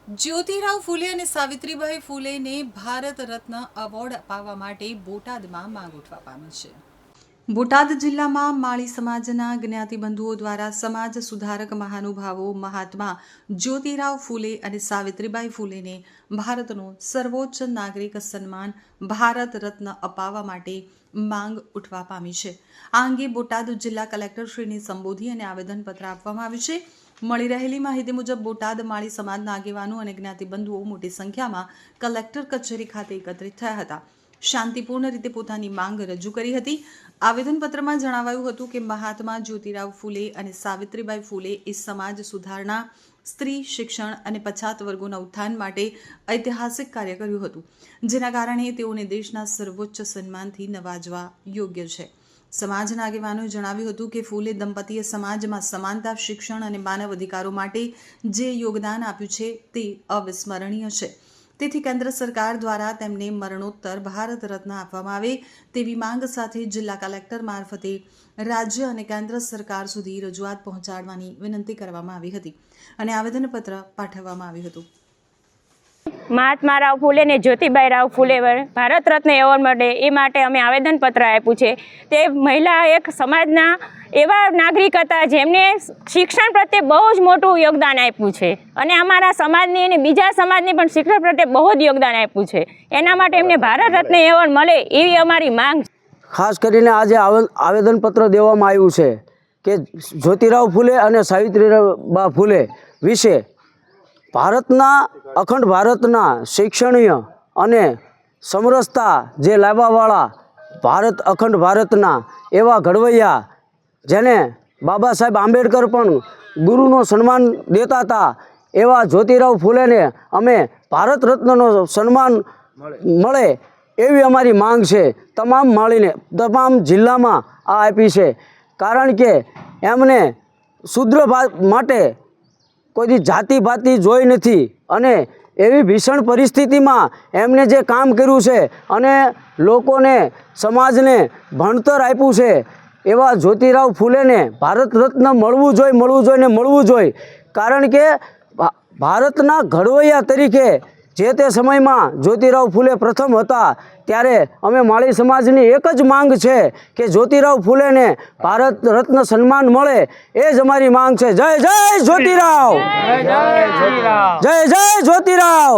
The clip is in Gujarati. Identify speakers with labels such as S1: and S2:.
S1: જ્યોતિરાવ ફૂલે અને સાવિત્રીબાઈ ફૂલેને ભારત રત્ન એવોર્ડ અપાવવા માટે બોટાદમાં માંગ ઉઠવા પામી છે। બોટાદ જિલ્લામાં માળી સમાજના જ્ઞાતિબંધુઓ દ્વારા સમાજ સુધારક મહાનુભાવો મહાત્મા જ્યોતિરાવ ફૂલે અને સાવિત્રીબાઈ ફૂલેને ભારતનો સર્વોચ્ચ નાગરિક સન્માન ભારત રત્ન અપાવવા માટે માંગ ઉઠવા પામી છે। આ અંગે બોટાદ જિલ્લા કલેક્ટરશ્રીને સંબોધી અને આવેદનપત્ર આપવામાં આવ્યું છે। મળી રહેલી માહિતી મુજબ બોટાદ માળી સમાજના આગેવાનો અને જ્ઞાતિબંધુઓ મોટી સંખ્યામાં કલેક્ટર કચેરી ખાતે એકત્રિત થયા હતા। શાંતિપૂર્ણ રીતે પોતાની માંગ રજૂ કરી હતી। આવેદનપત્રમાં જણાવાયું હતું કે મહાત્મા જ્યોતિરાવ ફૂલે અને સાવિત્રીબાઈ ફૂલે એ સમાજ સુધારણા, સ્ત્રી શિક્ષણ અને પછાત વર્ગોના ઉત્થાન માટે ઐતિહાસિક કાર્ય કર્યું હતું, જેના કારણે તેઓને દેશના સર્વોચ્ચ સન્માનથી નવાજવા યોગ્ય છે। સમાજના આગેવાનોએ જણાવ્યું હતું કે ફૂલે દંપતીએ સમાજમાં સમાનતા, શિક્ષણ અને માનવ અધિકારો માટે જે યોગદાન આપ્યું છે તે અવિસ્મરણીય છે। તેથી કેન્દ્ર સરકાર દ્વારા તેમને મરણોત્તર ભારત રત્ન આપવામાં આવે તેવી માંગ સાથે જિલ્લા કલેક્ટર મારફતે રાજ્ય અને કેન્દ્ર સરકાર સુધી રજૂઆત પહોંચાડવાની વિનંતી કરવામાં આવી હતી અને આવેદનપત્ર પાઠવવામાં આવ્યું હતું।
S2: મહાત્મા રાવ ફૂલે ને જ્યોતિબાઈ રાવ ફૂલે ભારત રત્ન એવોર્ડ મળે એ માટે અમે આવેદનપત્ર આપ્યું છે। તે મહિલા એક સમાજના એવા નાગરિક હતા જેમને શિક્ષણ પ્રત્યે બહુ જ મોટું યોગદાન આપ્યું છે અને અમારા સમાજની અને બીજા સમાજની પણ શિક્ષણ પ્રત્યે બહુ જ યોગદાન આપ્યું છે। એના માટે એમને ભારત રત્ન એવોર્ડ મળે એવી અમારી માંગ છે।
S3: ખાસ કરીને આજે આવેદનપત્ર દેવામાં આવ્યું છે કે જ્યોતિરાવ ફૂલે અને સાવિત્રીબા ફૂલે વિશે અખંડ ભારતના શૈક્ષણિય અને સમરસતા જે લાવવાવાળા અખંડ ભારતના એવા ઘડવૈયા, જેને બાબા સાહેબ આંબેડકર પણ ગુરુનો સન્માન દેતા હતા, એવા જ્યોતિરાવ ફૂલેને અમે ભારત રત્નનો સન્માન મળે એવી અમારી માંગ છે। તમામ જિલ્લામાં આ આપી છે, કારણ કે એમને શુદ્ર માટે કોઈ જાતિ ભાતિ જોઈ નથી અને એવી ભીષણ પરિસ્થિતિમાં એમને જે કામ કર્યું છે અને લોકોને, સમાજને ભણતર આપ્યું છે, એવા જ્યોતિરાવ ફૂલેને ભારત રત્ન મળવું જોઈએ। કારણ કે ભારતના ઘડવૈયા તરીકે જે તે સમયમાં જ્યોતિરાવ ફૂલે પ્રથમ હતા, ત્યારે અમે માળી સમાજની એક જ માંગ છે કે જ્યોતિરાવ ફૂલેને ભારત રત્ન સન્માન મળે એ જ અમારી માંગ છે। જય જય જ્યોતિરાવ, જય જય જ્યોતિરાવ।